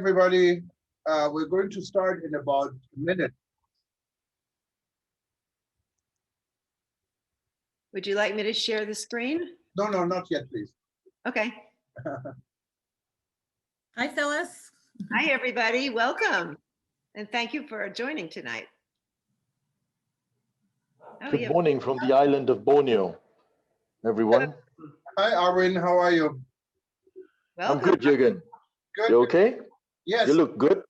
everybody. We're going to start in about a minute. Would you like me to share the screen? No, not yet, please. Okay. Hi, Phyllis. Hi, everybody. Welcome. And thank you for joining tonight. Oh, Good yeah. morning from the island of Borneo, everyone. Hi, Arwin. How are you? I'm Welcome. good, Jürgen. Good. You okay? Yes. You look good.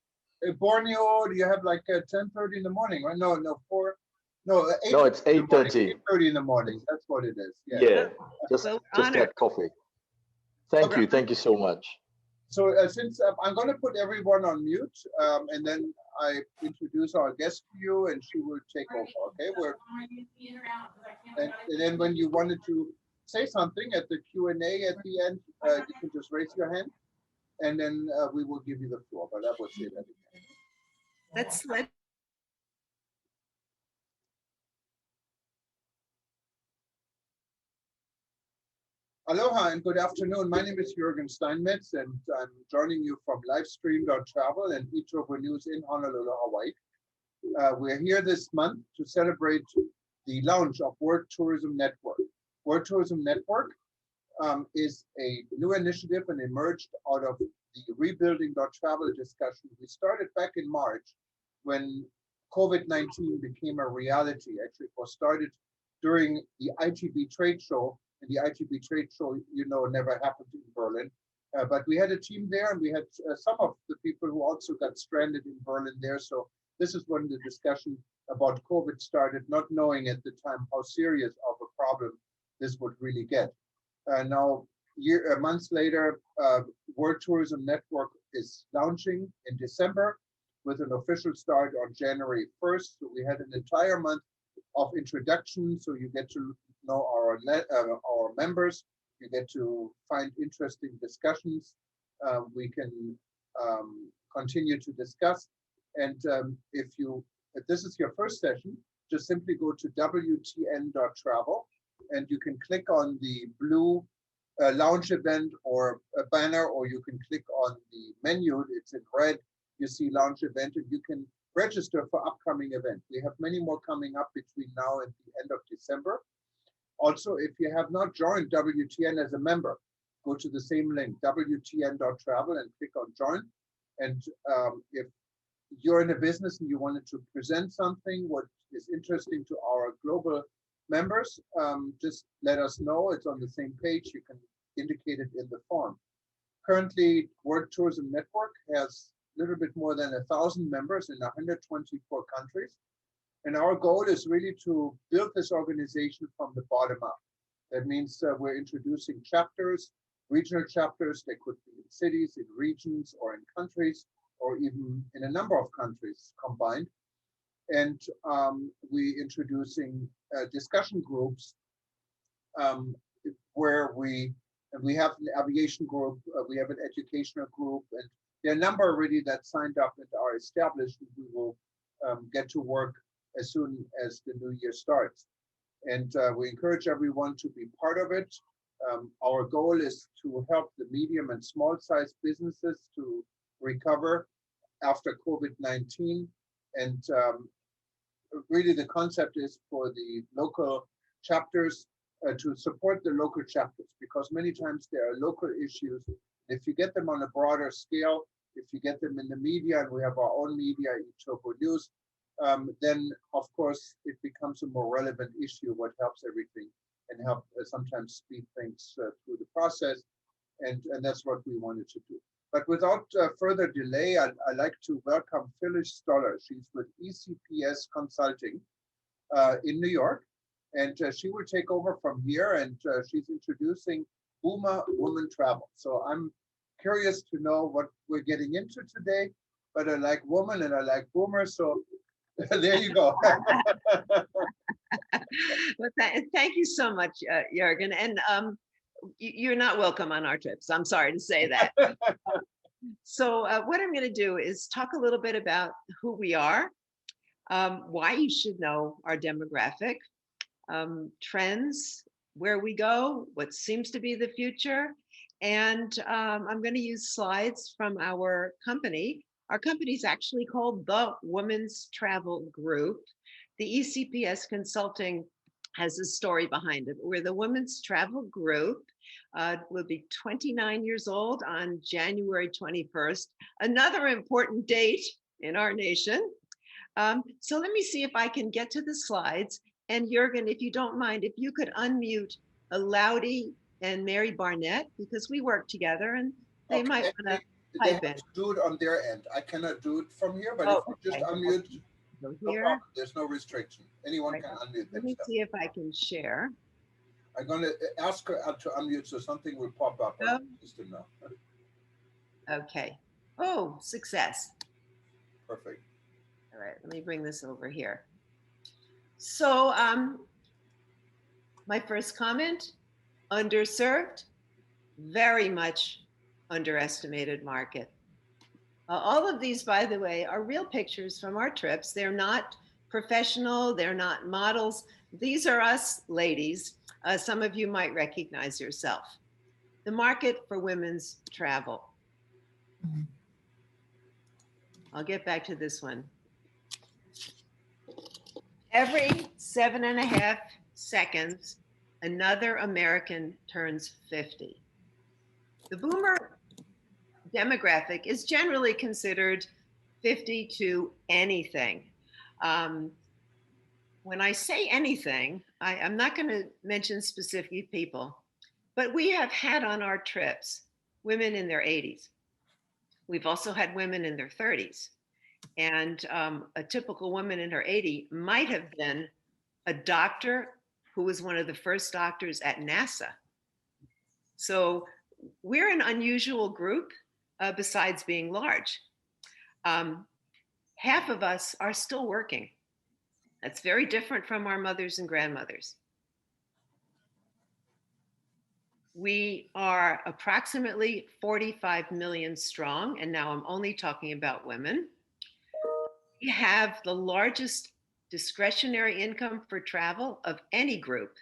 Borneo, you have like 10:30 in the morning, right? No, 8. No, it's 8:30. 8:30 in the morning. That's what it is. Yeah. Yeah, just Well, we're honored. had coffee. Thank Okay. you. Thank you so much. So since I'm going to put everyone on mute, and then I introduce our guest to you, and she will take over. Okay, and then when you wanted to say something at the Q&A at the end, you can just raise your hand, and then we will give you the floor. But I will say that again. Let's Aloha and good afternoon. My name is Jürgen Steinmetz, and I'm joining you from Livestream.travel and eTopo News in Honolulu, Hawaii. We're here this month to celebrate the launch of World Tourism Network. World Tourism Network is a new initiative and emerged out of the Rebuilding.travel discussion we started back in March when COVID-19 became a reality. Actually, it was started during the ITB trade show. And the ITB trade show, never happened in Berlin. But we had a team there, and we had some of the people who also got stranded in Berlin there. So this is when the discussion about COVID started, not knowing at the time how serious of a problem this would really get. Now, months later, World Tourism Network is launching in December with an official start on January 1st. So we had an entire month of introduction, so you get to know our members, you get to find interesting discussions. We can continue to discuss. And if this is your first session, just simply go to WTN.travel and you can click on the blue lounge event or a banner, or you can click on the menu. It's in red. You see lounge event, and you can register for upcoming events. We have many more coming up between now and the end of December. Also, if you have not joined WTN as a member, go to the same link, WTN.travel, and click on join. And if you're in a business and you wanted to present something, what is interesting to our global members, just let us know. It's on the same page. You can indicate it in the form. Currently, World Tourism Network has a little bit more than 1,000 members in 124 countries. And our goal is really to build this organization from the bottom up. That means we're introducing chapters, regional chapters. They could be in cities, in regions, or in countries, or even in a number of countries combined. And we're introducing discussion groups where we have an aviation group, we have an educational group, and there are a number already that signed up and are established. And we will get to work as soon as the new year starts. And we encourage everyone to be part of it. Our goal is to help the medium and small size businesses to recover after COVID-19. And really the concept is for the local chapters to support the local chapters, because many times there are local issues. If you get them on a broader scale, if you get them in the media, and we have our own media, eTopo News, then of course it becomes a more relevant issue, what helps everything and help sometimes speed things through the process. And that's what we wanted to do. But without further delay, I'd like to welcome Phyllis Stoller. She's with ECPS Consulting in New York. And she will take over from here, and she's introducing Boomer Woman Travel. So I'm curious to know what we're getting into today, but I like woman and I like boomer, so there you go. Well, thank you so much, Jürgen. And you're not welcome on our trips. I'm sorry to say that. So what I'm going to do is talk a little bit about who we are, why you should know our demographic, trends, where we go, what seems to be the future, And I'm going to use slides from our company. Our company is actually called the Women's Travel Group. The ECPS Consulting has a story behind it. We're the Women's Travel Group. We'll be 29 years old on January 21st, another important date in our nation. So let me see if I can get to the slides. And Jürgen, if you don't mind, if you could unmute Laudi and Mary Barnett, because we work together and they might want to They type have in. to do it on their end. I cannot do it from here, but Oh, if you just okay. unmute, Go no here. problem. There's no restriction. Anyone Right. can unmute Let me themselves. see if I can share. I'm going to ask her to unmute so something will pop up on the system now. Okay. Oh, success. Perfect. All right, let me bring this over here. So my first comment, underserved, very much underestimated market. All of these, by the way, are real pictures from our trips. They're not professional, they're not models. These are us ladies. Some of you might recognize yourself. The market for women's travel. I'll get back to this one. Every 7.5 seconds, another American turns 50. The boomer demographic is generally considered 50 to anything. When I say anything, I'm not going to mention specific people, but we have had on our trips women in their 80s. We've also had women in their 30s. And a typical woman in her 80s might have been a doctor who was one of the first doctors at NASA. So we're an unusual group besides being large. Half of us are still working. That's very different from our mothers and grandmothers. We are approximately 45 million strong, and now I'm only talking about women. We have the largest discretionary income for travel of any group,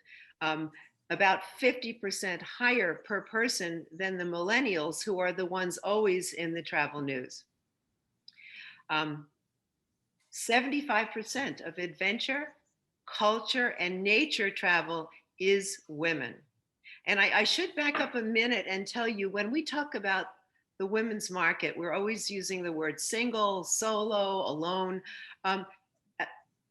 about 50% higher per person than the millennials, who are the ones always in the travel news. 75% of adventure, culture, and nature travel is women. And I should back up a minute and tell you, when we talk about the women's market, we're always using the word single, solo, alone.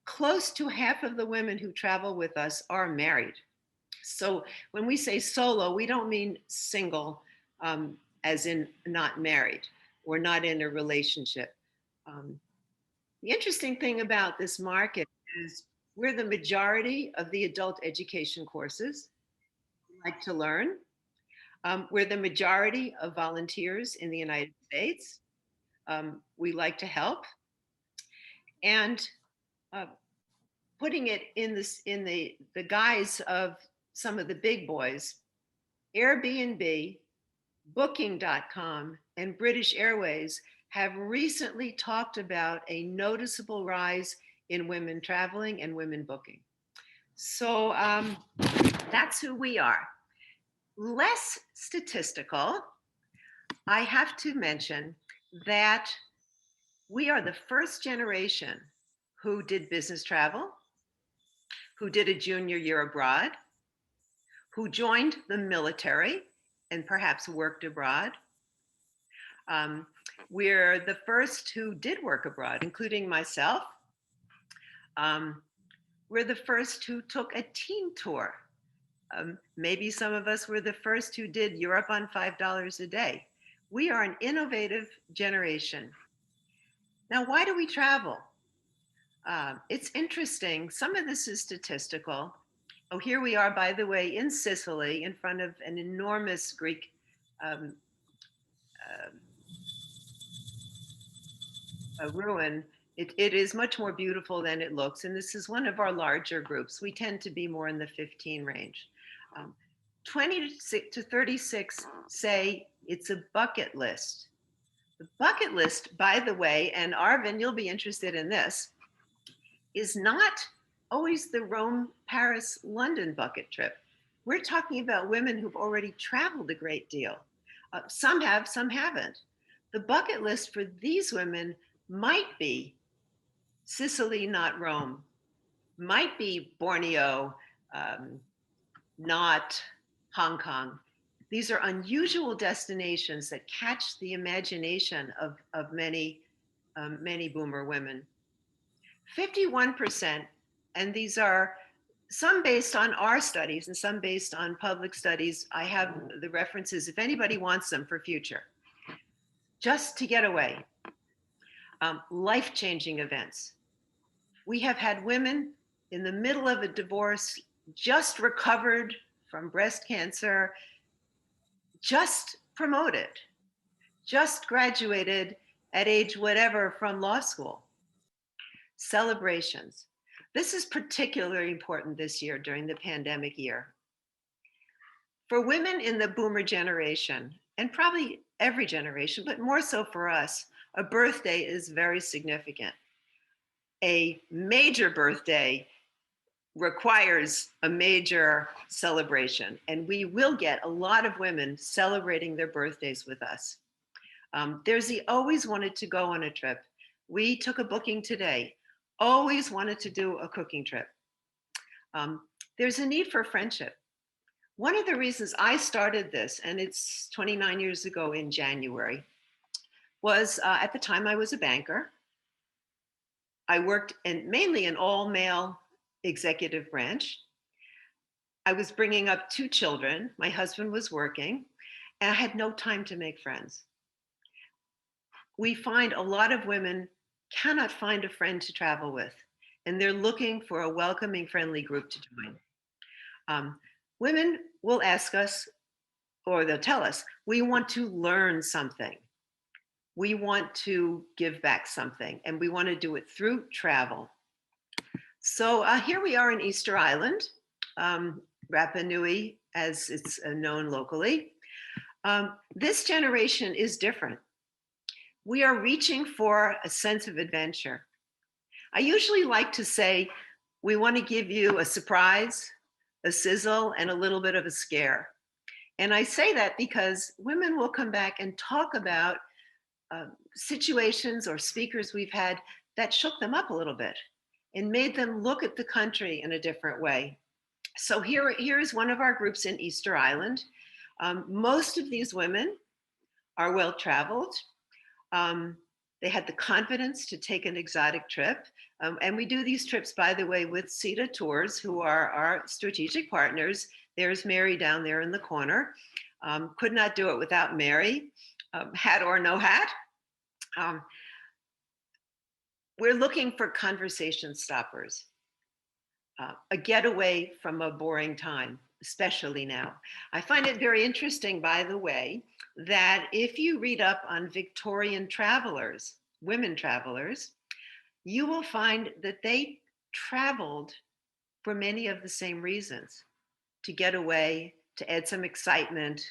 Close to half of the women who travel with us are married. So when we say solo, we don't mean single, as in not married or not in a relationship. The interesting thing about this market is we're the majority of the adult education courses we like to learn. We're the majority of volunteers in the United States. We like to help. And putting it in the guise of some of the big boys, Airbnb, Booking.com, and British Airways have recently talked about a noticeable rise in women traveling and women booking. So that's who we are. Less statistical, I have to mention that we are the first generation who did business travel, who did a junior year abroad, who joined the military and perhaps worked abroad. We're the first who did work abroad, including myself. We're the first who took a team tour. Maybe some of us were the first who did Europe on $5 a day. We are an innovative generation. Now, why do we travel? It's interesting. Some of this is statistical. Oh, here we are, by the way, in Sicily, in front of an enormous Greek ruin. It is much more beautiful than it looks. And this is one of our larger groups. We tend to be more in the 15 range. 20 to 36 say it's a bucket list. The bucket list, by the way, and Arvin, you'll be interested in this, is not always the Rome, Paris, London bucket trip. We're talking about women who've already traveled a great deal. Some have, some haven't. The bucket list for these women might be Sicily, not Rome, might be Borneo, not Hong Kong. These are unusual destinations that catch the imagination of many boomer women. 51%, and these are some based on our studies and some based on public studies. I have the references if anybody wants them for future. Just to get away. Life-changing events. We have had women in the middle of a divorce, just recovered from breast cancer, just promoted, just graduated at age whatever from law school. Celebrations. This is particularly important this year during the pandemic year. For women in the boomer generation, and probably every generation, but more so for us, a birthday is very significant. A major birthday requires a major celebration, and we will get a lot of women celebrating their birthdays with us. There's the always wanted to go on a trip. We took a booking today, always wanted to do a cooking trip. There's a need for friendship. One of the reasons I started this, and it's 29 years ago in January, was at the time I was a banker. I worked mainly in all-male executive branch. I was bringing up 2 children. My husband was working, and I had no time to make friends. We find a lot of women cannot find a friend to travel with, and they're looking for a welcoming, friendly group to join. Women will ask us, or they'll tell us, we want to learn something. We want to give back something, and we want to do it through travel. So here we are in Easter Island, Rapa Nui, as it's known locally. This generation is different. We are reaching for a sense of adventure. I usually like to say, we want to give you a surprise, a sizzle, and a little bit of a scare. And I say that because women will come back and talk about situations or speakers we've had that shook them up a little bit and made them look at the country in a different way. So here is one of our groups in Easter Island. Most of these women are well-traveled. They had the confidence to take an exotic trip. And we do these trips, by the way, with CETA Tours, who are our strategic partners. There's Mary down there in the corner. Could not do it without Mary, hat or no hat. We're looking for conversation stoppers, a getaway from a boring time, especially now. I find it very interesting, by the way, that if you read up on Victorian travelers, women travelers, you will find that they traveled for many of the same reasons: to get away, to add some excitement,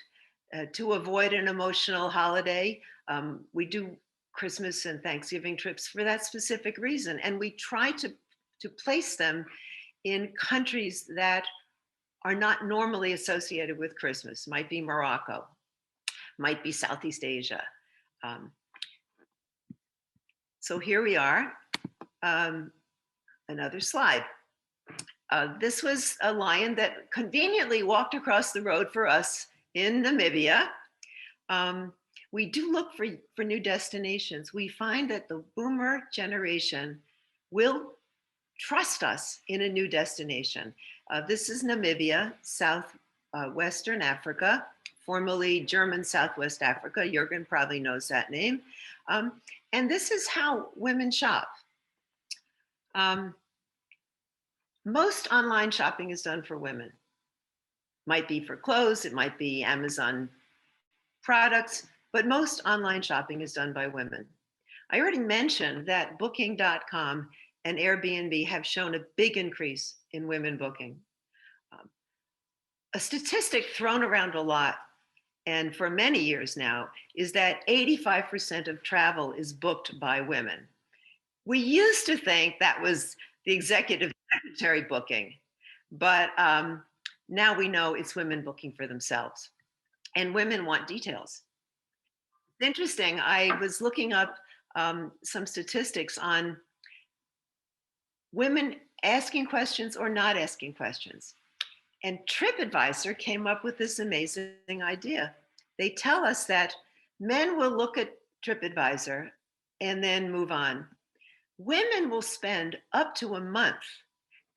to avoid an emotional holiday. We do Christmas and Thanksgiving trips for that specific reason. And we try to place them in countries that are not normally associated with Christmas. Might be Morocco, might be Southeast Asia. So here we are, another slide. This was a lion that conveniently walked across the road for us in Namibia. We do look for new destinations. We find that the boomer generation will trust us in a new destination. This is Namibia, Western Africa, formerly German Southwest Africa. Jürgen probably knows that name. And this is how women shop. Most online shopping is done for women. Might be for clothes, it might be Amazon products, but most online shopping is done by women. I already mentioned that Booking.com and Airbnb have shown a big increase in women booking. A statistic thrown around a lot, and for many years now, is that 85% of travel is booked by women. We used to think that was the executive secretary booking, but now we know it's women booking for themselves. And women want details. interesting. I was looking up some statistics on women asking questions or not asking questions. And TripAdvisor came up with this amazing idea. They tell us that men will look at TripAdvisor and then move on. Women will spend up to a month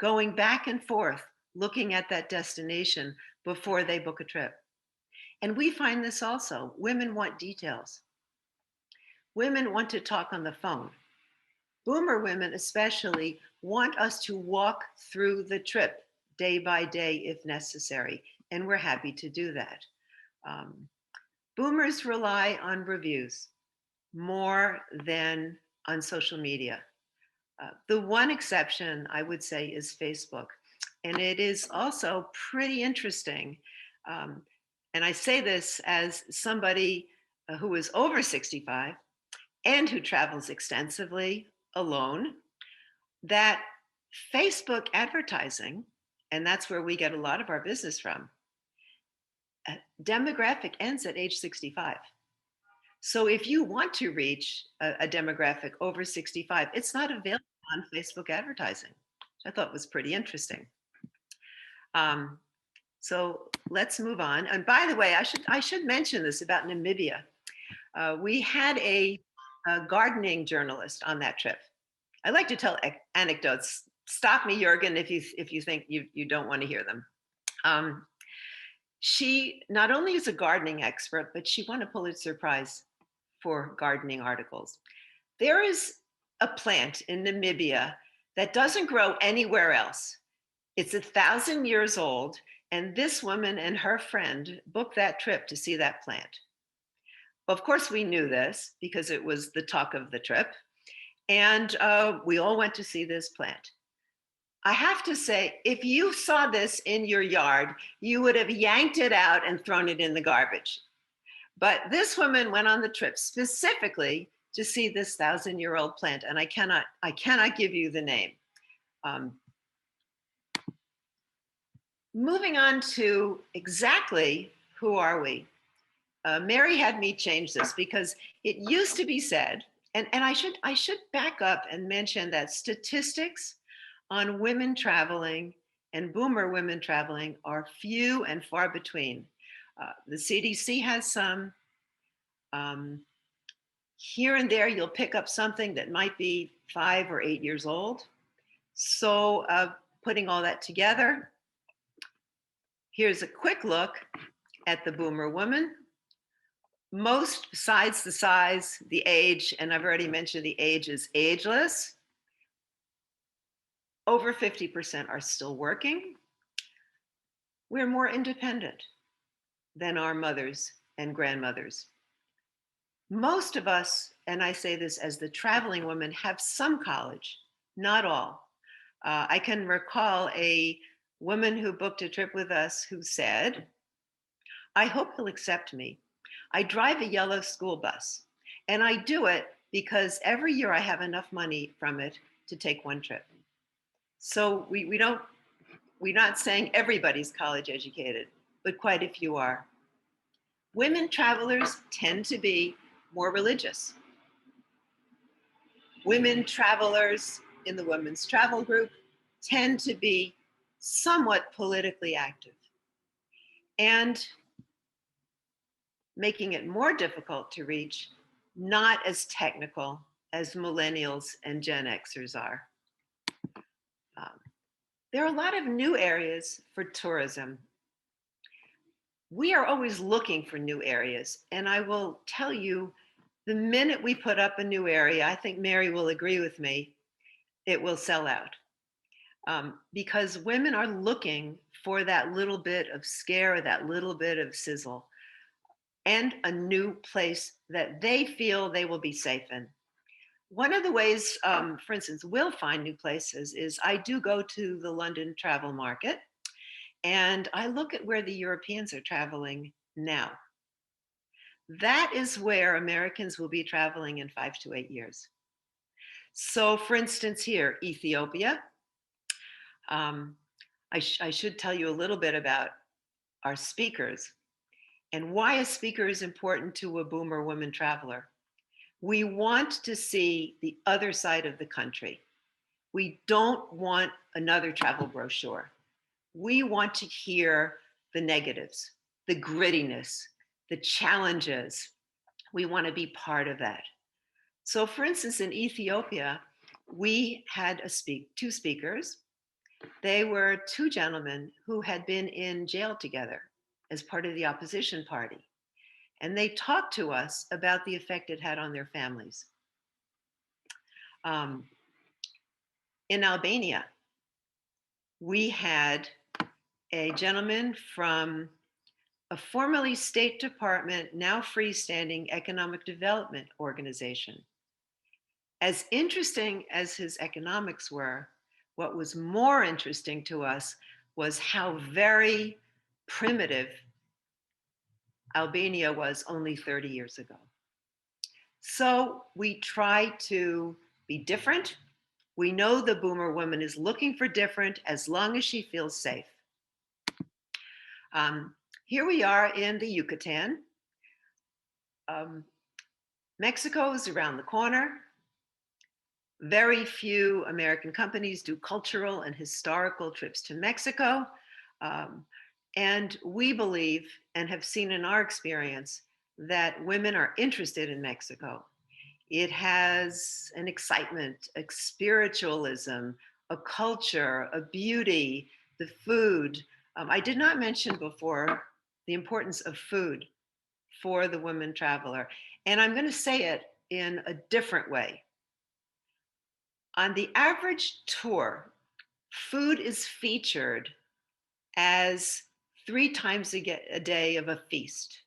going back and forth looking at that destination before they book a trip. And we find this also. Women want details. Women want to talk on the phone. Boomer women especially want us to walk through the trip day by day if necessary, and we're happy to do that. Boomers rely on reviews more than on social media. The one exception I would say is Facebook, and it is also pretty interesting. And I say this as somebody who is over 65 and who travels extensively alone, that Facebook advertising, and that's where we get a lot of our business from, demographic ends at age 65. So if you want to reach a demographic over 65, it's not available on Facebook advertising, which I thought was pretty interesting. So let's move on. And by the way, I should mention this about Namibia. We had a gardening journalist on that trip. I like to tell anecdotes. Stop me, Jürgen, if you think you don't want to hear them. She not only is a gardening expert, but she won a Pulitzer Prize for gardening articles. There is a plant in Namibia that doesn't grow anywhere else. It's 1,000 years old, and this woman and her friend booked that trip to see that plant. Of course, we knew this because it was the talk of the trip, and we all went to see this plant. I have to say, if you saw this in your yard, you would have yanked it out and thrown it in the garbage. But this woman went on the trip specifically to see this 1,000-year-old plant, and I cannot give you the name. Moving on to exactly who are we? Mary had me change this because it used to be said, and I should back up and mention that statistics on women traveling and boomer women traveling are few and far between. The CDC has some. Here and there, you'll pick up something that might be 5 or 8 years old. So putting all that together, here's a quick look at the boomer woman. Most, besides the size, the age, and I've already mentioned the age is ageless. Over 50% are still working. We're more independent than our mothers and grandmothers. Most of us, and I say this as the traveling woman, have some college, not all. I can recall a woman who booked a trip with us who said, I hope he'll accept me. I drive a yellow school bus, and I do it because every year I have enough money from it to take one trip. So we're not saying everybody's college educated, but quite a few are. Women travelers tend to be more religious. Women travelers in the women's travel group tend to be somewhat politically active. And making it more difficult to reach, not as technical as millennials and Gen Xers are. There are a lot of new areas for tourism. We are always looking for new areas. And I will tell you, the minute we put up a new area, I think Mary will agree with me, it will sell out. Because women are looking for that little bit of scare, that little bit of sizzle, and a new place that they feel they will be safe in. One of the ways, for instance, we'll find new places is I do go to the London travel market, and I look at where the Europeans are traveling now. That is where Americans will be traveling in 5 to 8 years. So for instance, here, Ethiopia. I should tell you a little bit about our speakers. and why a speaker is important to a boomer woman traveler. We want to see the other side of the country. We don't want another travel brochure. We want to hear the negatives, the grittiness, the challenges. We want to be part of that. So for instance, in Ethiopia, we had two speakers. They were two gentlemen who had been in jail together as part of the opposition party. And they talked to us about the effect it had on their families. In Albania, we had a gentleman from a formerly State Department, now freestanding economic development organization. As interesting as his economics were, what was more interesting to us was how very primitive Albania was only 30 years ago. So we try to be different. We know the boomer woman is looking for different as long as she feels safe. Here we are in the Yucatan. Mexico is around the corner. Very few American companies do cultural and historical trips to Mexico. And we believe and have seen in our experience that women are interested in Mexico. It has an excitement, a spiritualism, a culture, a beauty, the food. I did not mention before the importance of food for the woman traveler. And I'm going to say it in a different way. On the average tour, food is featured as 3 times a day of a feast.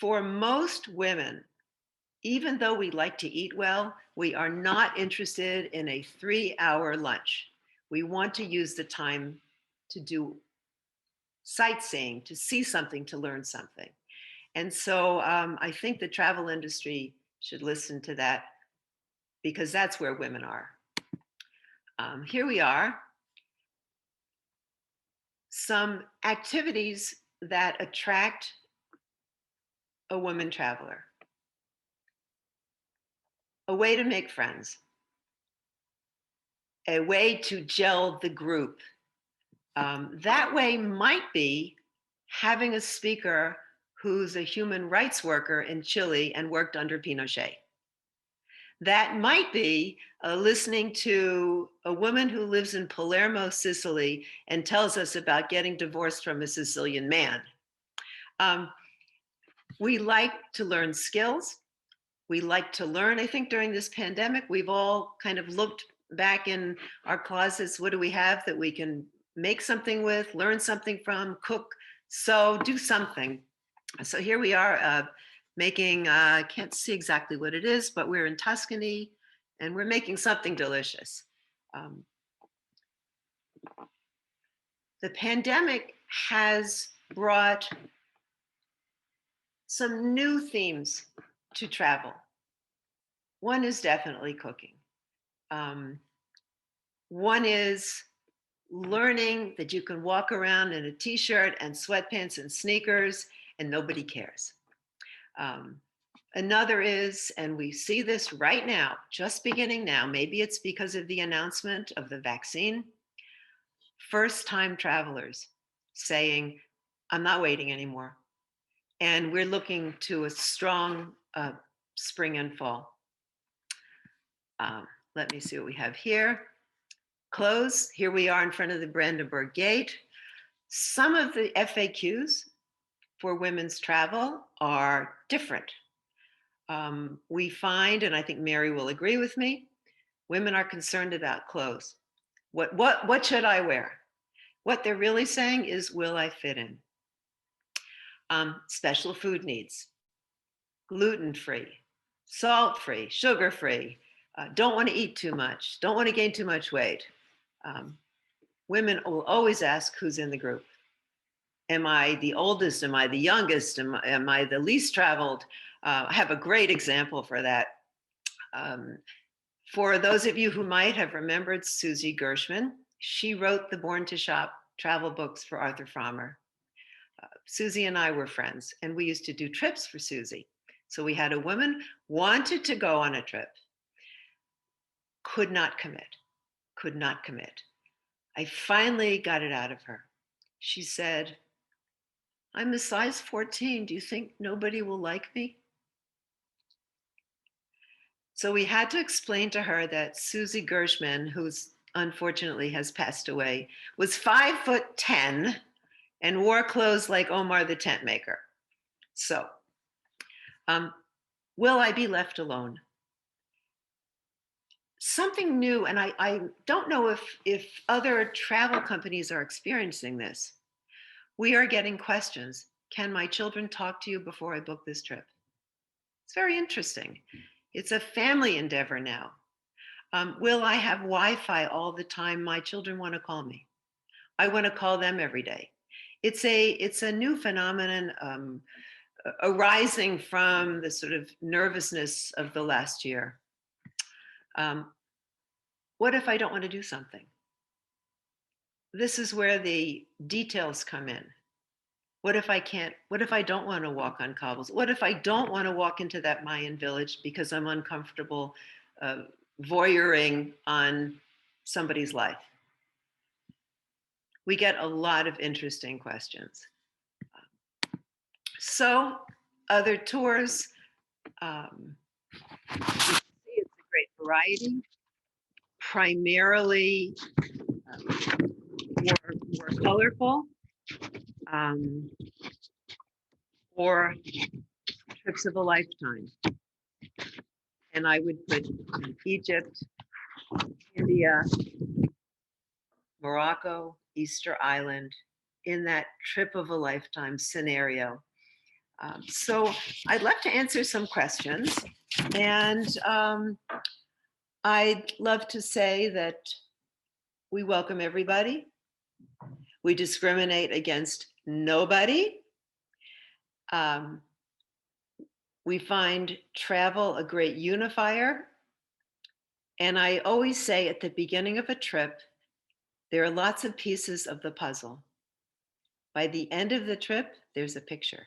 For most women, even though we like to eat well, we are not interested in a 3-hour lunch. We want to use the time to do sightseeing, to see something, to learn something. And so I think the travel industry should listen to that, because that's where women are. Here we are. Some activities that attract a woman traveler. A way to make friends. A way to gel the group. That way might be having a speaker who's a human rights worker in Chile and worked under Pinochet. That might be listening to a woman who lives in Palermo, Sicily, and tells us about getting divorced from a Sicilian man. We like to learn skills. We like to learn. I think during this pandemic, we've all kind of looked back in our closets. What do we have that we can make something with, learn something from, cook, sew, do something? So here we are making, I can't see exactly what it is, but we're in Tuscany and we're making something delicious. The pandemic has brought some new themes to travel. One is definitely cooking. One is learning that you can walk around in a t-shirt and sweatpants and sneakers and nobody cares. Another is, and we see this right now, just beginning now, maybe it's because of the announcement of the vaccine, first-time travelers saying, I'm not waiting anymore. And we're looking to a strong spring and fall. Let me see what we have here. Clothes, here we are in front of the Brandenburg Gate. Some of the FAQs for women's travel are different. We find, and I think Mary will agree with me, women are concerned about clothes. What should I wear? What they're really saying is, will I fit in? Special food needs, gluten-free, salt-free, sugar-free, don't want to eat too much, don't want to gain too much weight. Women will always ask who's in the group. Am I the oldest? Am I the youngest? Am I the least traveled? I have a great example for that. For those of you who might have remembered Susie Gershman, she wrote the Born to Shop travel books for Arthur Frommer. Susie and I were friends, and we used to do trips for Susie. So we had a woman wanted to go on a trip, could not commit, could not commit. I finally got it out of her. She said, I'm a size 14. Do you think nobody will like me? So we had to explain to her that Susie Gershman, who's unfortunately has passed away, was 5'10" and wore clothes like Omar the tent maker. So, will I be left alone? Something new, and I don't know if other travel companies are experiencing this. We are getting questions. Can my children talk to you before I book this trip? It's very interesting. It's a family endeavor now. Will I have Wi-Fi all the time? My children want to call me. I want to call them every day. It's a new phenomenon arising from the sort of nervousness of the last year. What if I don't want to do something? This is where the details come in. What if I can't? What if I don't want to walk on cobbles? What if I don't want to walk into that Mayan village because I'm uncomfortable voyeuring on somebody's life? We get a lot of interesting questions. So other tours, you can see it's a great variety, primarily more colorful, or trips of a lifetime. And I would put Egypt, India, Morocco, Easter Island in that trip of a lifetime scenario. So I'd love to answer some questions. And I'd love to say that we welcome everybody. We discriminate against nobody. We find travel a great unifier. And I always say at the beginning of a trip, there are lots of pieces of the puzzle. By the end of the trip, there's a picture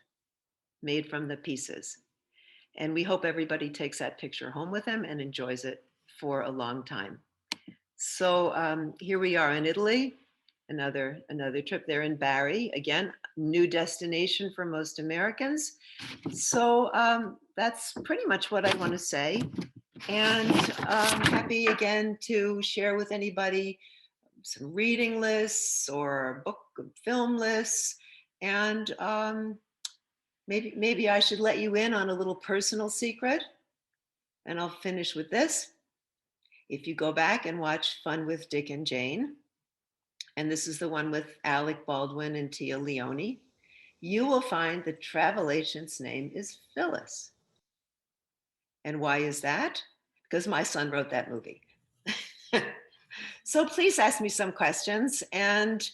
made from the pieces. And we hope everybody takes that picture home with them and enjoys it for a long time. So here we are in Italy, another trip there in Bari, again, new destination for most Americans. So that's pretty much what I want to say. And I'm happy again to share with anybody some reading lists or book film lists. And maybe I should let you in on a little personal secret. And I'll finish with this. If you go back and watch Fun with Dick and Jane, and this is the one with Alec Baldwin and Tia Leone, you will find the travel agent's name is Phyllis. And why is that? Because my son wrote that movie. So please ask me some questions, and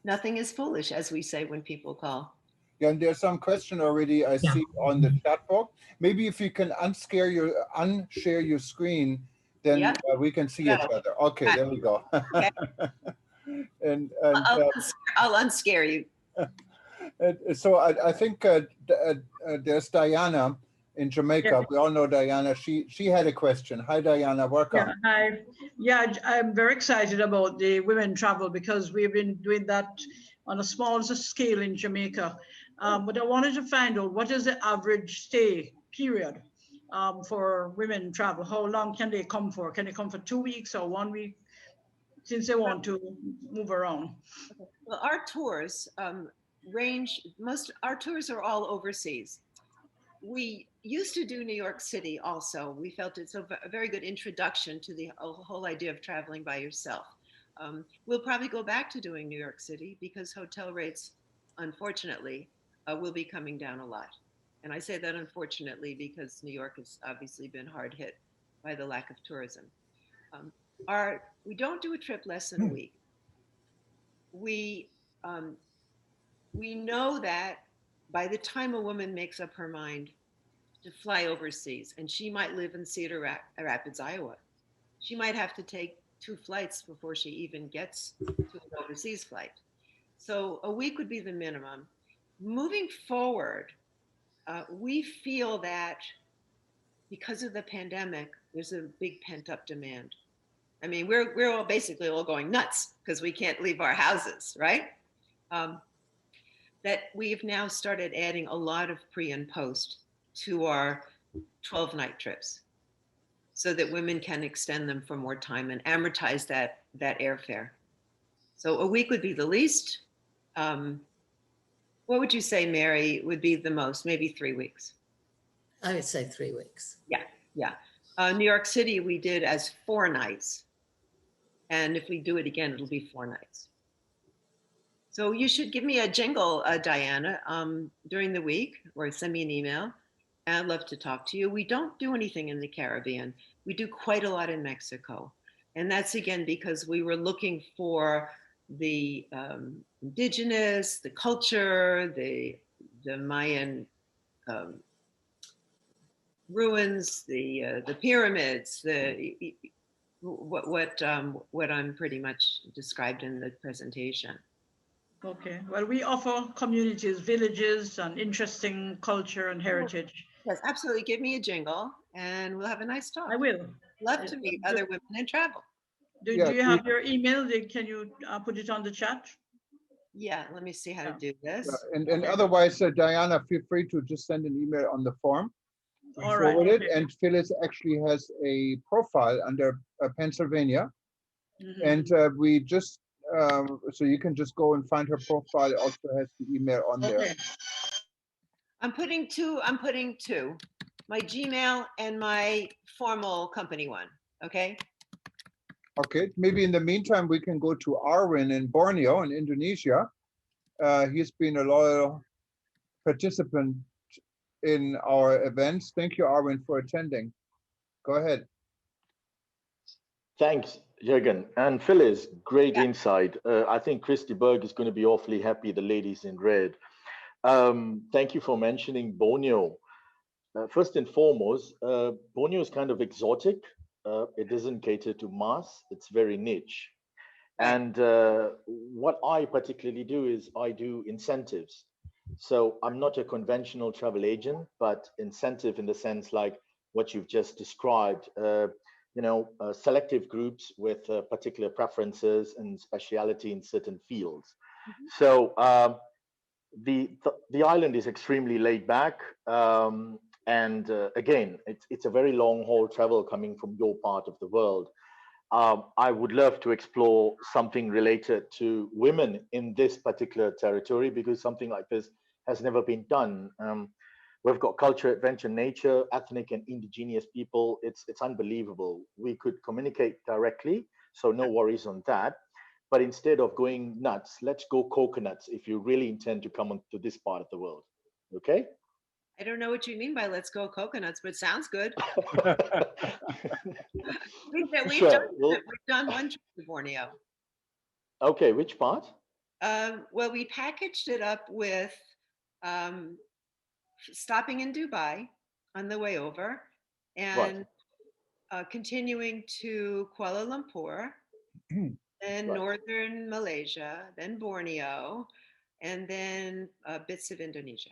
nothing is foolish, as we say when people call. Yeah, and there's some question already I see on the chat box. Maybe if you can unshare your screen, then we can see each other. Okay, there we go. Okay. and I'll unscare you. So I think there's Diana in Jamaica. Yeah. We all know Diana. She had a question. Hi, Diana. Welcome. Yeah, hi. Yeah, I'm very excited about the women travel because we've been doing that on a small scale in Jamaica. But I wanted to find out what is the average stay period for women travel? How long can they come for? Can they come for 2 weeks or 1 week since they want to move around? Well, our tours our tours are all overseas. We used to do New York City also. We felt it's a very good introduction to the whole idea of traveling by yourself. We'll probably go back to doing New York City because hotel rates, unfortunately, will be coming down a lot. And I say that unfortunately because New York has obviously been hard hit by the lack of tourism. We don't do a trip less than a week. We know that by the time a woman makes up her mind to fly overseas, and she might live in Cedar Rapids, Iowa, she might have to take 2 flights before she even gets to an overseas flight. So a week would be the minimum. Moving forward, we feel that because of the pandemic, there's a big pent up demand. I mean, we're all basically all going nuts because we can't leave our houses, right? That we've now started adding a lot of pre and post to our 12-night trips so that women can extend them for more time and amortize that airfare. So a week would be the least. What would you say, Mary, would be the most? Maybe 3 weeks. I would say 3 weeks. Yeah. New York City, we did as 4 nights. And if we do it again, it'll be 4 nights. So you should give me a jingle, Diana, during the week, or send me an email. I'd love to talk to you. We don't do anything in the Caribbean. We do quite a lot in Mexico. And that's again because we were looking for the indigenous, the culture, the Mayan ruins, the pyramids, what I'm pretty much described in the presentation. Okay, well, we offer communities, villages, and interesting culture and heritage. Yes, absolutely. Give me a jingle and we'll have a nice talk. I will. Love to meet other women and travel. Do you have your email? Can you put it on the chat? Yeah, let me see how to do this. And otherwise, Diana, feel free to just send an email on the form. All right. Forward it. And Phyllis actually has a profile under Pennsylvania. And we just, so you can just go and find her profile. It also has the email on there. I'm putting two, my Gmail and my formal company one, okay? Okay, maybe in the meantime, we can go to Arwin in Borneo in Indonesia. He's been a loyal participant in our events. Thank you, Arwin, for attending. Go ahead. Thanks, Jürgen. And Phyllis, great insight. I think Christy Berg is going to be awfully happy, the ladies in red. Thank you for mentioning Borneo. First and foremost, Borneo is kind of exotic. It doesn't cater to mass. It's very niche. And what I particularly do is I do incentives. So I'm not a conventional travel agent, but incentive in the sense like what you've just described, selective groups with particular preferences and speciality in certain fields. So the island is extremely laid back. And again, it's a very long haul travel coming from your part of the world. I would love to explore something related to women in this particular territory because something like this has never been done. We've got culture, adventure, nature, ethnic and indigenous people. It's unbelievable. We could communicate directly, so no worries on that. But instead of going nuts, let's go coconuts if you really intend to come to this part of the world. Okay? I don't know what you mean by let's go coconuts, but sounds good. We've done one trip to Borneo. Okay, which part? Well, we packaged it up with stopping in Dubai on the way over and continuing to Kuala Lumpur, then northern Malaysia, then Borneo, and then bits of Indonesia.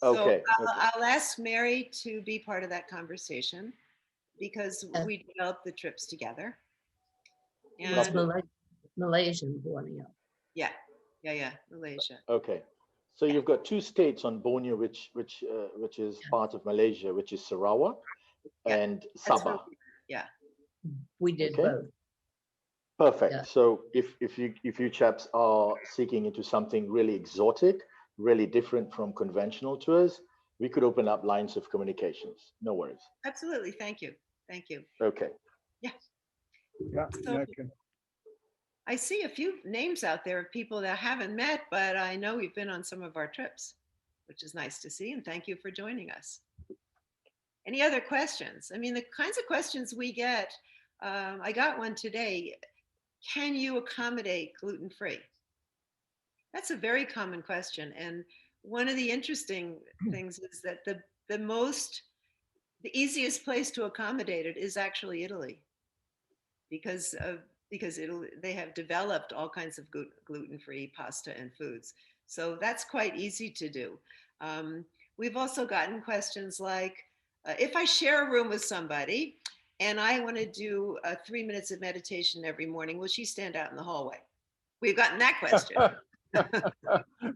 So I'll ask Mary to be part of that conversation because we developed the trips together. And Malaysian Borneo. Yeah, Malaysia. Okay, so you've got 2 states on Borneo, which is part of Malaysia, which is Sarawak and Sabah. We did both. Perfect. Yeah. So if you chaps are seeking into something really exotic, really different from conventional tours, we could open up lines of communications. No worries. Absolutely. Thank you. Okay. Yeah. So, I see a few names out there of people that I haven't met, but I know you've been on some of our trips, which is nice to see. And thank you for joining us. Any other questions? I mean, the kinds of questions we get, I got one today. Can you accommodate gluten-free? That's a very common question. And one of the interesting things is that the easiest place to accommodate it is actually Italy, because because they have developed all kinds of gluten-free pasta and foods. So that's quite easy to do. We've also gotten questions like, if I share a room with somebody and I want to do 3 minutes of meditation every morning, will she stand out in the hallway? We've gotten that question.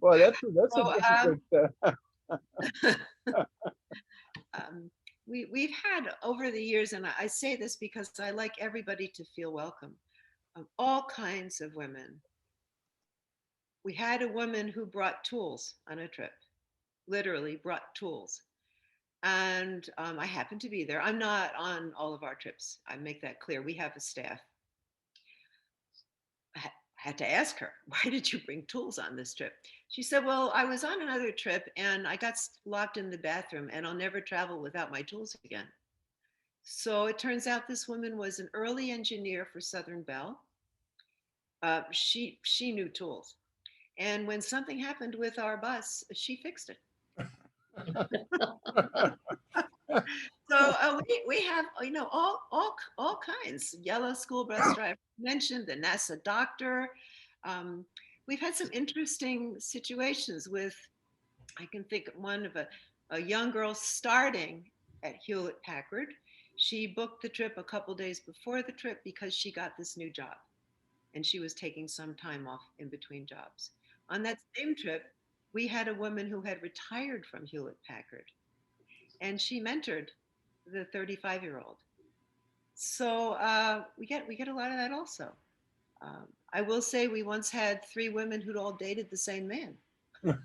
Well, that's So, a difficult. we've had over the years, and I say this because I like everybody to feel welcome, all kinds of women. We had a woman who brought tools on a trip, literally brought tools. And I happened to be there. I'm not on all of our trips. I make that clear. We have a staff. I had to ask her, why did you bring tools on this trip? She said, well, I was on another trip and I got locked in the bathroom and I'll never travel without my tools again. So it turns out this woman was an early engineer for Southern Bell. She knew tools. And when something happened with our bus, she fixed it. So we have, all kinds. Yellow school bus driver mentioned, the NASA doctor. We've had some interesting situations with, I can think of one of a young girl starting at Hewlett Packard. She booked the trip a couple days before the trip because she got this new job and she was taking some time off in between jobs. On that same trip, we had a woman who had retired from Hewlett Packard and she mentored the 35-year-old. So we get a lot of that also. I will say we once had 3 women who'd all dated the same man. So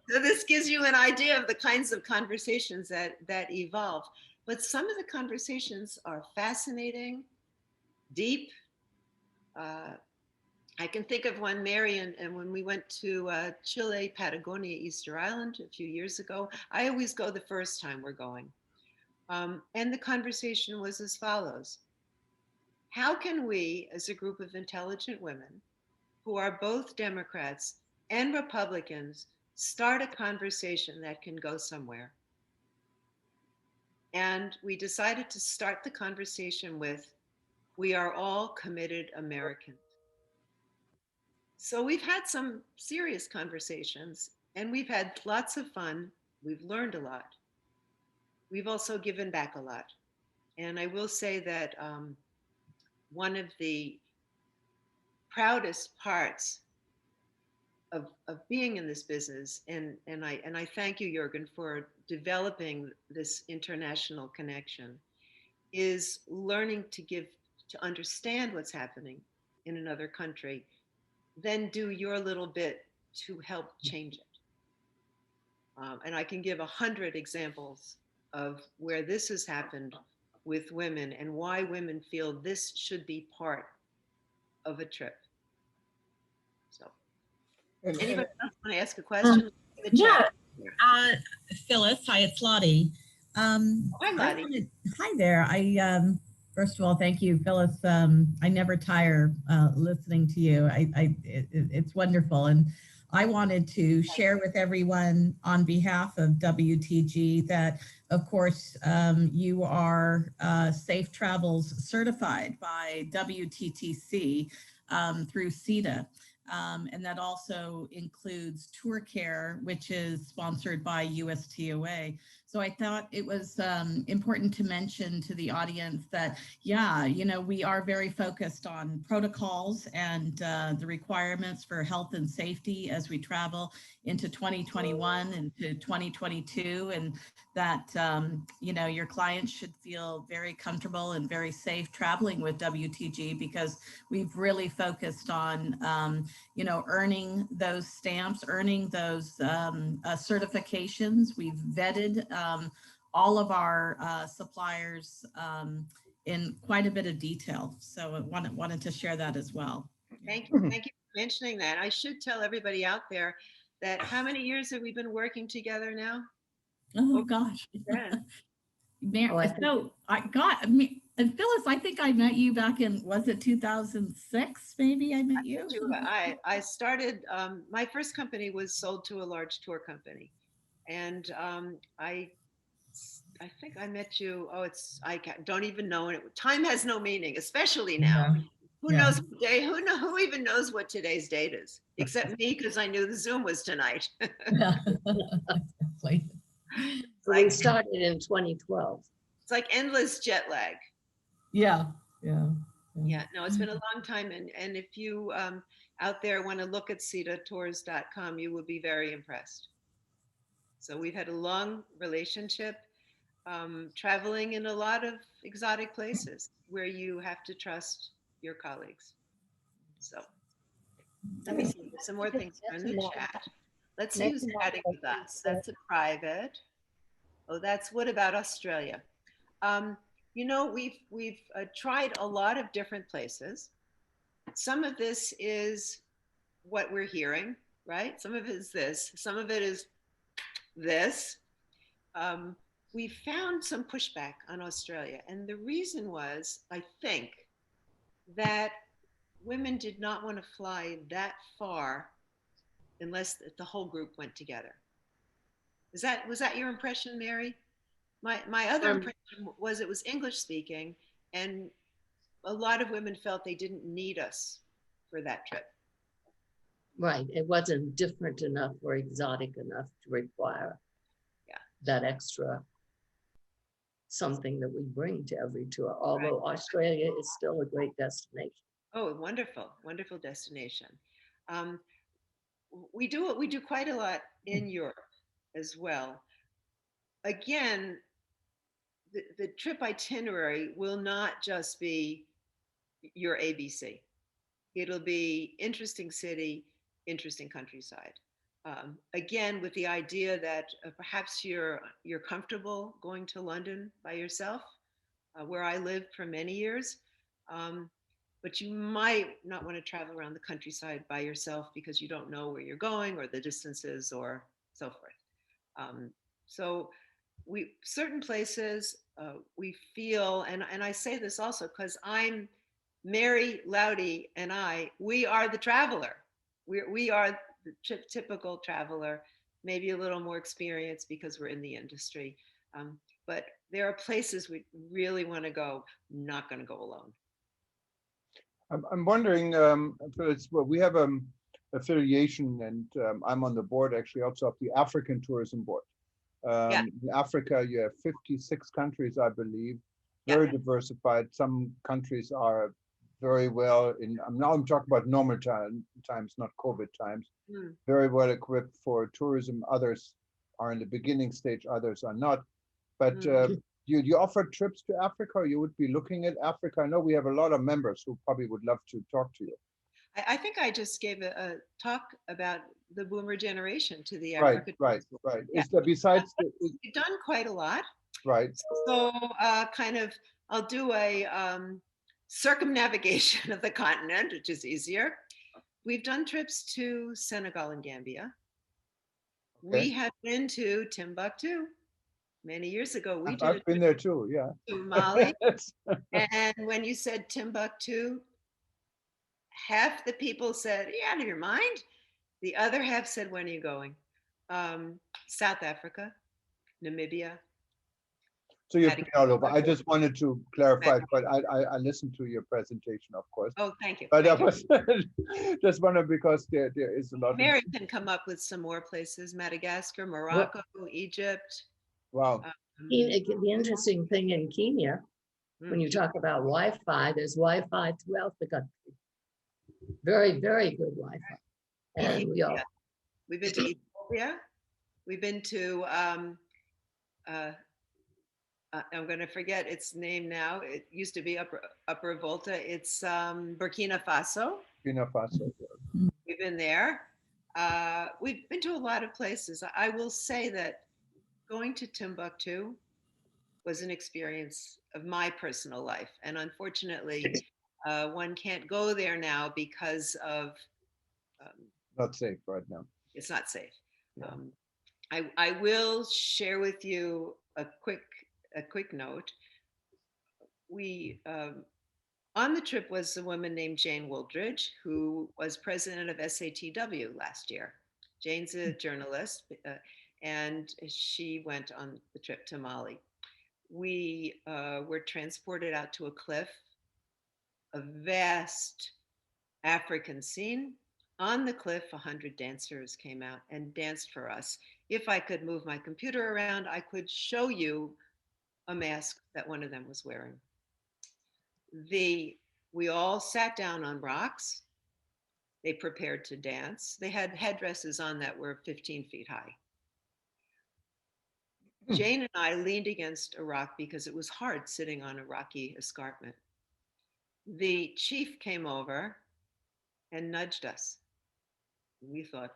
this gives you an idea of the kinds of conversations that evolve. But some of the conversations are fascinating, deep. I can think of one, Mary, and when we went to Chile, Patagonia, Easter Island a few years ago. I always go the first time we're going. And the conversation was as follows. How can we, as a group of intelligent women, who are both Democrats and Republicans, start a conversation that can go somewhere? And we decided to start the conversation with, we are all committed Americans. So we've had some serious conversations and we've had lots of fun. We've learned a lot. We've also given back a lot. And I will say that one of the proudest parts of being in this business, and I thank you, Jürgen, for developing this international connection, is learning to understand what's happening in another country, then do your little bit to help change it. And I can give 100 examples of where this has happened with women and why women feel this should be part of a trip. So, anybody else want to ask a question? Yeah, Phyllis, hi, it's Lottie. Hi, Lottie. Hi there. First of all, thank you, Phyllis. I never tire listening to you. It's wonderful. And I wanted to share with everyone on behalf of WTG that, of course, you are Safe Travels certified by WTTC through CETA. And that also includes Tour Care, which is sponsored by USTOA. So I thought it was important to mention to the audience that, yeah, we are very focused on protocols and the requirements for health and safety as we travel into 2021 and to 2022, and that, your clients should feel very comfortable and very safe traveling with WTG, because we've really focused on, earning those stamps, earning those certifications. We've vetted all of our suppliers in quite a bit of detail. So I wanted to share that as well. Thank you for mentioning that. I should tell everybody out there that how many years have we been working together now? Oh gosh. And Phyllis, I think I met you back in, was it 2006? Maybe I met you. I started, my first company was sold to a large tour company. And I I think I met you. Oh, don't even know. Time has no meaning, especially now. Who Yeah. knows what day? Who even knows what today's date is? Except me, because I knew the Zoom was tonight. Yeah. Exactly. So we started in 2012. It's like endless jet lag. Yeah. Yeah. Yeah, no, it's been a long time. And if you out there want to look at cetatours.com, you will be very impressed. So we've had a long relationship, traveling in a lot of exotic places where you have to trust your colleagues. So let me see some more things in the chat. Let's use chatting with us. That's a private. Oh, what about Australia? You know, we've tried a lot of different places. Some of this is what we're hearing, right? Some of it is this. Some of it is this. We found some pushback on Australia, and the reason was, I think, that women did not want to fly that far unless the whole group went together. Was that your impression, Mary? My other impression was it was English speaking, and a lot of women felt they didn't need us for that trip. Right. It wasn't different enough or exotic enough to require that extra something that we bring to every tour, although Australia is still a great destination. Oh, wonderful, wonderful destination. We do quite a lot in Europe as well. Again, the trip itinerary will not just be your ABC. It'll be interesting city, interesting countryside. Again, with the idea that perhaps you're comfortable going to London by yourself, where I lived for many years, but you might not want to travel around the countryside by yourself because you don't know where you're going or the distances or so forth. So certain places we feel, and I say this also because I'm Mary Loudy and we are the traveler. We are the typical traveler, maybe a little more experienced because we're in the industry. But there are places we really want to go, not going to go alone. I'm wondering, Phyllis, well, we have affiliation, and I'm on the board actually also of the African Tourism Board. In Africa, you have 56 countries, I believe, very diversified. Some countries are very well now I'm talking about normal times, not COVID times, very well equipped for tourism. Others are in the beginning stage, others are not. But you offer trips to Africa, or you would be looking at Africa? I know we have a lot of members who probably would love to talk to you. I think I just gave a talk about the boomer generation to the Africa. Right. Yeah. Is there besides we've done quite a lot. Right. So I'll do a circumnavigation of the continent, which is easier. We've done trips to Senegal and Gambia. Okay. We have been to Timbuktu many years ago. I've been there too, yeah. To Mali. And when you said Timbuktu, half the people said, "Are you out of your mind?" The other half said, "When are you going?" South Africa, Namibia. So you've been all over. I just wanted to clarify, but I listened to your presentation, of course. Oh, thank you. But I was just wondering because there is a lot. Mary can come up with some more places: Madagascar, Morocco, Egypt. Wow. The interesting thing in Kenya, when you talk about Wi-Fi, there's Wi-Fi throughout the country. Very, very good Wi-Fi. And we've been to Ethiopia. We've been to I'm going to forget its name now. It used to be Upper Volta. It's Burkina Faso. Burkina Faso. We've been there. We've been to a lot of places. I will say that going to Timbuktu was an experience of my personal life. And unfortunately, one can't go there now because of... not safe right now. It's not safe. Yeah. I will share with you a quick note. We on the trip was a woman named Jane Wooldridge, who was president of SATW last year. Jane's a journalist, and she went on the trip to Mali. We were transported out to a cliff, a vast African scene. On the cliff, 100 dancers came out and danced for us. If I could move my computer around, I could show you a mask that one of them was wearing. We all sat down on rocks. They prepared to dance. They had headdresses on that were 15 feet high. Jane and I leaned against a rock because it was hard sitting on a rocky escarpment. The chief came over and nudged us. We thought,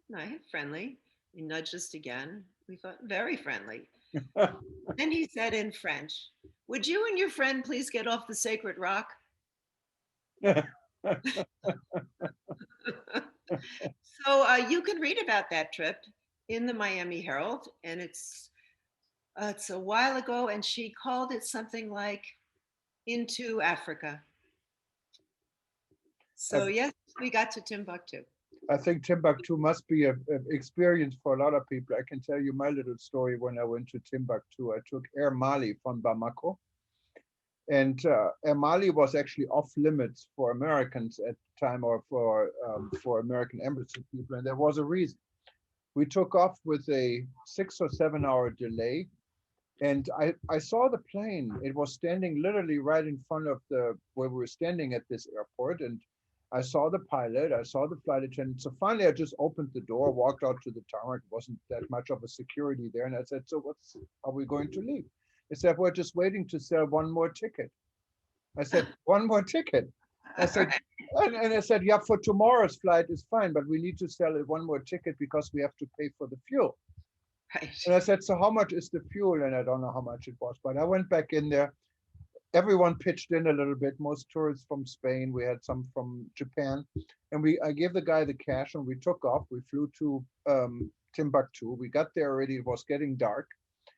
nice, friendly. He nudged us again. We thought, very friendly. Then he said in French, "Would you and your friend please get off the sacred rock?" So you can read about that trip in the Miami Herald, and it's a while ago, and she called it something like Into Africa. So yes, we got to Timbuktu. I think Timbuktu must be an experience for a lot of people. I can tell you my little story when I went to Timbuktu. I took Air Mali from Bamako. And Air Mali was actually off limits for Americans at the time, or for American embassy people. And there was a reason. We took off with a 6 or 7 hour delay. And I saw the plane. It was standing literally right in front of where we were standing at this airport. And I saw the pilot, I saw the flight attendant. So finally I just opened the door, walked out to the tarmac. It wasn't that much of a security there. And I said, "So are we going to leave?" They said, "We're just waiting to sell one more ticket." I said, "One more ticket?" I said, and I said, "Yeah, for tomorrow's flight is fine, but we need to sell it one more ticket because we have to pay for the fuel." Right. And I said, "So how much is the fuel?" And I don't know how much it was, but I went back in there. Everyone pitched in a little bit, most tourists from Spain. We had some from Japan. And I gave the guy the cash and we took off. We flew to Timbuktu. We got there already. It was getting dark.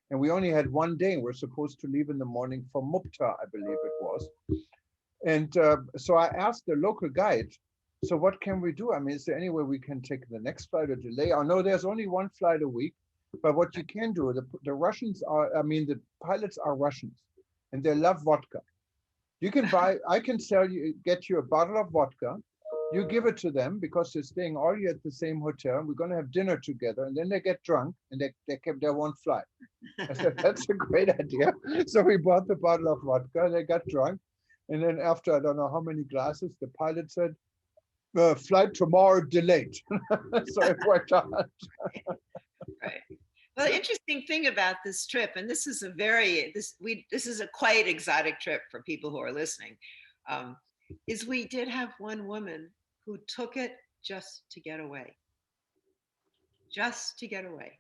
And we only had one day. We're supposed to leave in the morning for Mupta, I believe it was. And so I asked the local guide, "So what can we do? I mean, is there any way we can take the next flight or delay?" "Oh, no, there's only one flight a week. But what you can do, the Russians are, I mean, the pilots are Russians. And they love vodka. You can I can get you a bottle of vodka. You give it to them because they're staying all year at the same hotel. And we're going to have dinner together. And then they get drunk and they won't fly." I said, "That's a great idea." So we bought the bottle of vodka. They got drunk. And then after, I don't know how many glasses, the pilot said, "Flight tomorrow delayed." So it worked out. Right. Well, the interesting thing about this trip, and this is this is a quite exotic trip for people who are listening, is we did have one woman who took it just to get away. Just to get away.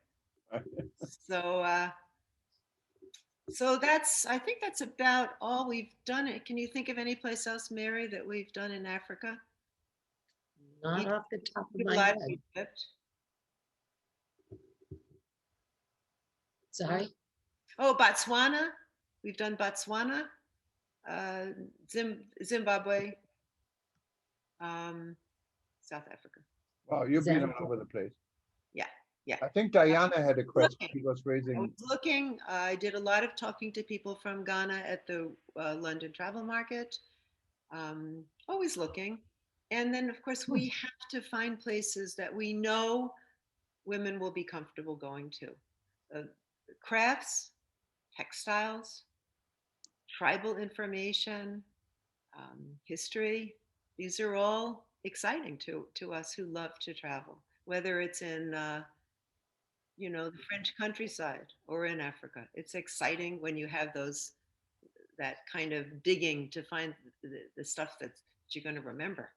So I think that's about all we've done. Can you think of any place else, Mary, that we've done in Africa? Not off the top of my head. Egypt. Sorry? Oh, Botswana. We've done Botswana, Zimbabwe, South Africa. Wow, you've been all over the place. Yeah, yeah. I think Diana had a question. She was raising. I was looking. I did a lot of talking to people from Ghana at the London Travel Market. Always looking. And then, of course, we have to find places that we know women will be comfortable going to. Crafts, textiles, tribal information, history. These are all exciting to us who love to travel, whether it's in the French countryside or in Africa. It's exciting when you have that kind of digging to find the stuff that you're going to remember.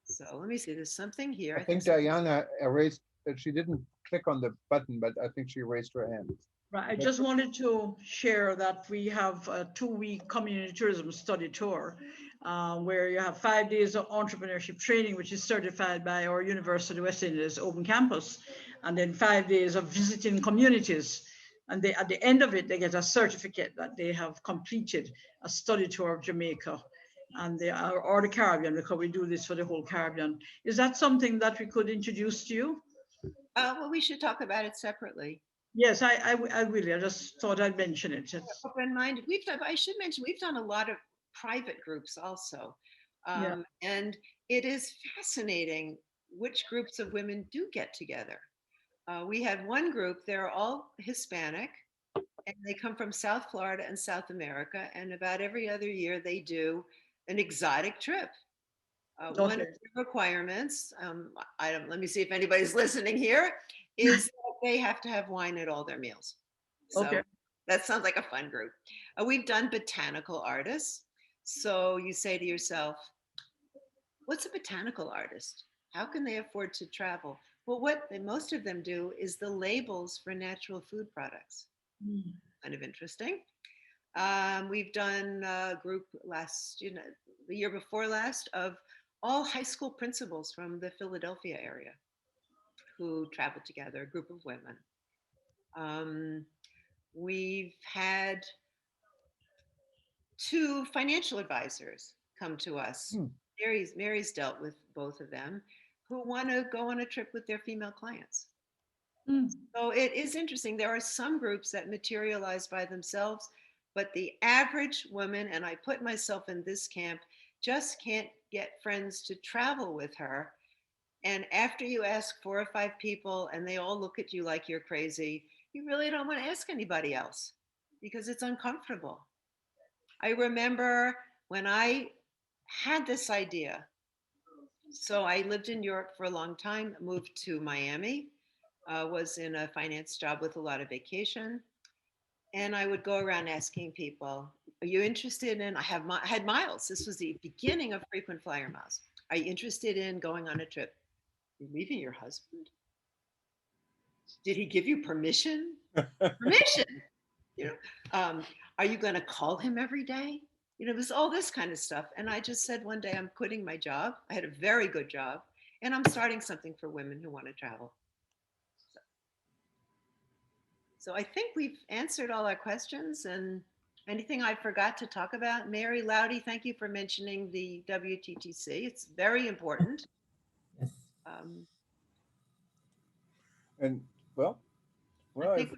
So let me see, there's something here. I think Diana raised, she didn't click on the button, but I think she raised her hand. Right. I just wanted to share that we have a 2-week community tourism study tour where you have 5 days of entrepreneurship training, which is certified by our University of West Indies Open Campus, and then 5 days of visiting communities. And at the end of it, they get a certificate that they have completed a study tour of Jamaica and or the Caribbean, because we do this for the whole Caribbean. Is that something that we could introduce to you? Well, we should talk about it separately. Yes, I will. I just thought I'd mention it. Open-minded. I should mention, we've done a lot of private groups also. Yeah. And it is fascinating which groups of women do get together. We had one group, they're all Hispanic, and they come from South Florida and South America. And about every other year, they do an exotic trip. One of Okay. the requirements, let me see if anybody's listening here, is that they have to have wine at all their meals. So Okay. that sounds like a fun group. We've done botanical artists. So you say to yourself, what's a botanical artist? How can they afford to travel? Well, what most of them do is the labels for natural food products. Kind of interesting. We've done a group the year before last, of all high school principals from the Philadelphia area who traveled together, a group of women. We've had 2 financial advisors come to us. Mary's dealt with both of them, who want to go on a trip with their female clients. So it is interesting. There are some groups that materialize by themselves, but the average woman, and I put myself in this camp, just can't get friends to travel with her. And after you ask 4 or 5 people and they all look at you like you're crazy, you really don't want to ask anybody else because it's uncomfortable. I remember when I had this idea. So I lived in Europe for a long time, moved to Miami, was in a finance job with a lot of vacation. And I would go around asking people, are you interested in, I had miles. This was the beginning of frequent flyer miles. Are you interested in going on a trip? You're leaving your husband? Did he give you permission? Permission. Are you going to call him every day? It was all this kind of stuff. And I just said one day, I'm quitting my job. I had a very good job, and I'm starting something for women who want to travel. So I think we've answered all our questions, and anything I forgot to talk about. Mary Loudy, thank you for mentioning the WTTC. It's very important. Yes. And well, I think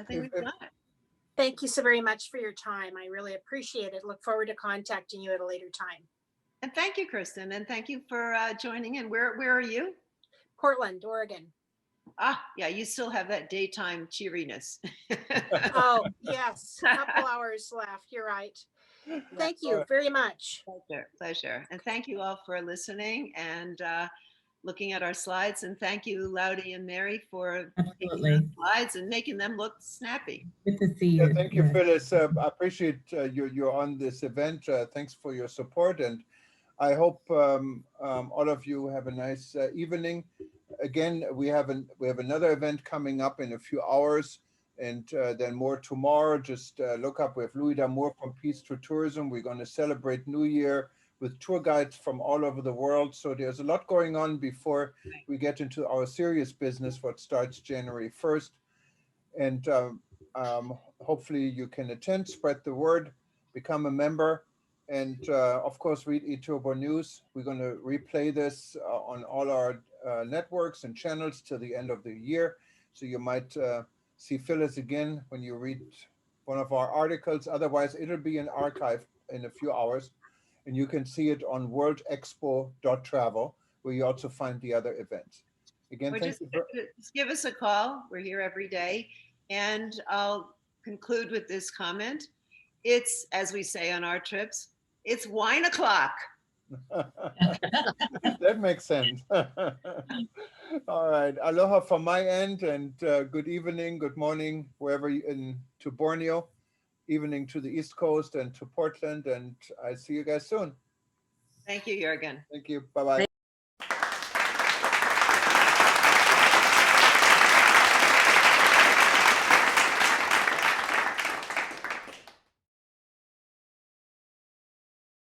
we've done it. Thank you so very much for your time. I really appreciate it. Look forward to contacting you at a later time. And thank you, Kristen, and thank you for joining in. Where are you? Portland, Oregon. Yeah, you still have that daytime cheeriness. Oh, yes, a couple hours left. You're right. Thank you very much. Pleasure. And thank you all for listening and looking at our slides. And thank you, Loudy and Mary, for taking the slides and making them look snappy. Good to see you. Thank you, Phyllis. I appreciate you're on this event. Thanks for your support. And I hope all of you have a nice evening. Again, we have another event coming up in a few hours, and then more tomorrow. Just look up, we have Louis D'Amour from Peace to Tourism. We're going to celebrate New Year with tour guides from all over the world. So there's a lot going on before we get into our serious business, what starts January 1st. And hopefully you can attend, spread the word, become a member. And of course, read eTurbo News. We're going to replay this on all our networks and channels till the end of the year. So you might see Phyllis again when you read one of our articles. Otherwise, it'll be an archive in a few hours. And you can see it on worldexpo.travel, where you also find the other events. Again, just give us a call. We're here every day. And I'll conclude with this comment. It's, as we say on our trips, it's wine o'clock. That makes sense. All right. Aloha from my end, and good evening, good morning, wherever to Borneo, evening to the East Coast and to Portland. And I see you guys soon. Thank you, Jürgen. Thank you. Bye-bye.